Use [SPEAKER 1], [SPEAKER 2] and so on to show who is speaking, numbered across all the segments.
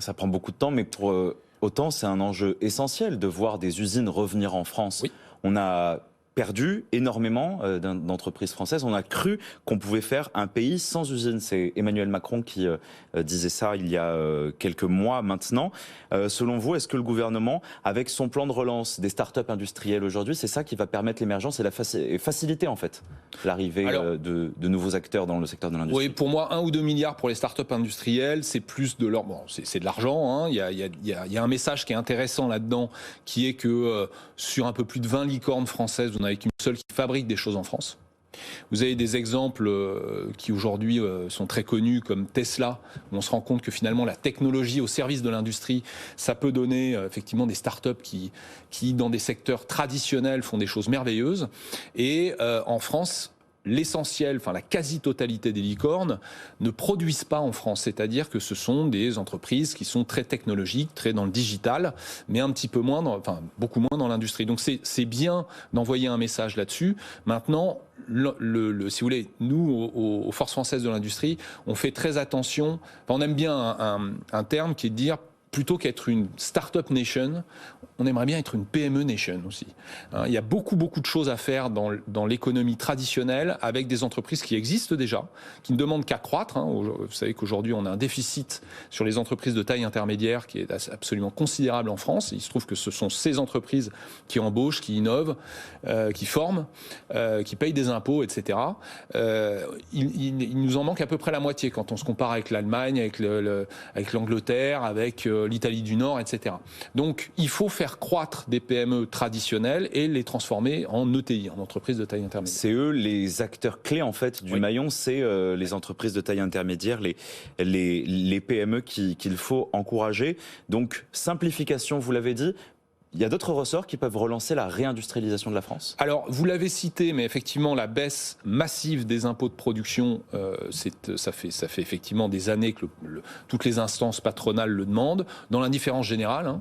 [SPEAKER 1] Ça prend beaucoup de temps, mais pour autant, c'est un enjeu essentiel de voir des usines revenir en France.
[SPEAKER 2] Oui.
[SPEAKER 1] On a perdu énormément d'entreprises françaises. On a cru qu'on pouvait faire un pays sans usines. C'est Emmanuel Macron qui disait ça il y a quelques mois maintenant. Selon vous, est-ce que le gouvernement, avec son plan de relance des startups industrielles aujourd'hui, c'est ça qui va permettre l'émergence et faciliter en fait l'arrivée de nouveaux acteurs dans le secteur de l'industrie?
[SPEAKER 2] Oui, pour moi, 1 ou 2 milliards pour les startups industrielles, c'est plus de leur... Bon, c'est de l'argent. Hein. Il y a un message qui est intéressant là-dedans, qui est que sur un peu plus de 20 licornes françaises, vous n'avez qu'une seule qui fabrique des choses en France. Vous avez des exemples qui aujourd'hui sont très connus comme Tesla, où on se rend compte que finalement la technologie au service de l'industrie, ça peut donner effectivement des startups qui dans des secteurs traditionnels font des choses merveilleuses. Et en France, l'essentiel, enfin la quasi-totalité des licornes ne produisent pas en France. C'est-à-dire que ce sont des entreprises qui sont très technologiques, très dans le digital, mais un petit peu moins, beaucoup moins dans l'industrie. Donc c'est bien d'envoyer un message là-dessus. Maintenant, si vous voulez, nous, aux forces françaises de l'industrie, on fait très attention. Enfin, on aime bien un terme qui est de dire, plutôt qu'être une start-up nation, on aimerait bien être une PME nation aussi. Il y a beaucoup de choses à faire dans l'économie traditionnelle avec des entreprises qui existent déjà, qui ne demandent qu'à croître. Vous savez qu'aujourd'hui, on a un déficit sur les entreprises de taille intermédiaire qui est absolument considérable en France. Il se trouve que ce sont ces entreprises qui embauchent, qui innovent, qui forment, qui payent des impôts, etc. Il nous en manque à peu près la moitié quand on se compare avec l'Allemagne, avec l'Angleterre, avec l'Italie du Nord, etc. Donc, il faut faire croître des PME traditionnelles et les transformer en ETI, en entreprises de taille intermédiaire.
[SPEAKER 1] C'est eux les acteurs clés en fait du maillon, c'est les entreprises de taille intermédiaire, les PME qu'il faut encourager. Donc, simplification, vous l'avez dit. Il y a d'autres ressorts qui peuvent relancer la réindustrialisation de la France?
[SPEAKER 2] Alors, vous l'avez cité, mais effectivement, la baisse massive des impôts de production, ça fait effectivement des années que toutes les instances patronales le demandent, dans l'indifférence générale.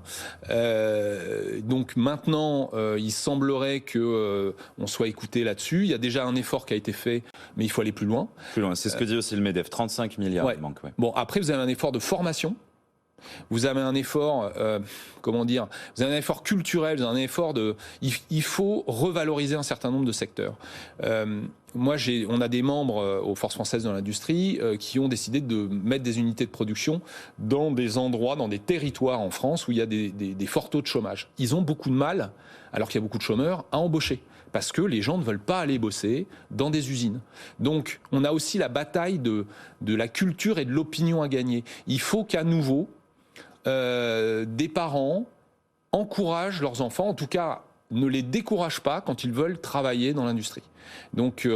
[SPEAKER 2] Donc maintenant, il semblerait qu'on soit écouté là-dessus. Il y a déjà un effort qui a été fait, mais il faut aller plus loin.
[SPEAKER 1] Plus loin, c'est ce que dit aussi le MEDEF, 35 milliards
[SPEAKER 2] ouais.
[SPEAKER 1] Il manque. Ouais.
[SPEAKER 2] Bon, après, vous avez un effort de formation. Vous avez un effort, vous avez un effort culturel, vous avez un effort de... Il faut revaloriser un certain nombre de secteurs. On a des membres aux Forces françaises de l'industrie qui ont décidé de mettre des unités de production dans des endroits, dans des territoires en France où il y a des forts taux de chômage. Ils ont beaucoup de mal, alors qu'il y a beaucoup de chômeurs, à embaucher. Parce que les gens ne veulent pas aller bosser dans des usines. Donc, on a aussi la bataille de la culture et de l'opinion à gagner. Il faut qu'à nouveau, des parents encouragent leurs enfants, en tout cas ne les découragent pas quand ils veulent travailler dans l'industrie. Donc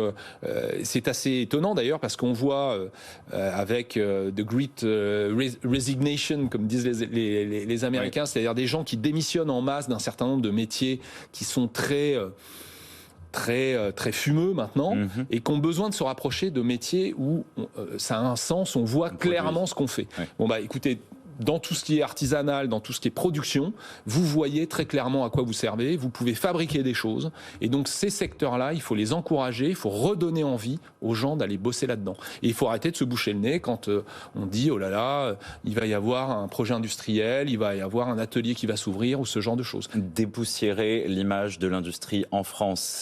[SPEAKER 2] c'est assez étonnant d'ailleurs parce qu'on voit avec The Great Resignation, comme disent les Américains, c'est-à-dire des gens qui démissionnent en masse d'un certain nombre de métiers qui sont très fumeux maintenant, et qui ont besoin de se rapprocher de métiers où ça a un sens, on voit clairement ce qu'on fait. Ouais. Bon bah écoutez, dans tout ce qui est artisanal, dans tout ce qui est production, vous voyez très clairement à quoi vous servez, vous pouvez fabriquer des choses, et donc ces secteurs-là, il faut les encourager, il faut redonner envie aux gens d'aller bosser là-dedans. Et il faut arrêter de se boucher le nez quand on dit, oh là là, il va y avoir un projet industriel, il va y avoir un atelier qui va s'ouvrir, ou ce genre de choses.
[SPEAKER 1] Dépoussiérer l'image de l'industrie en France.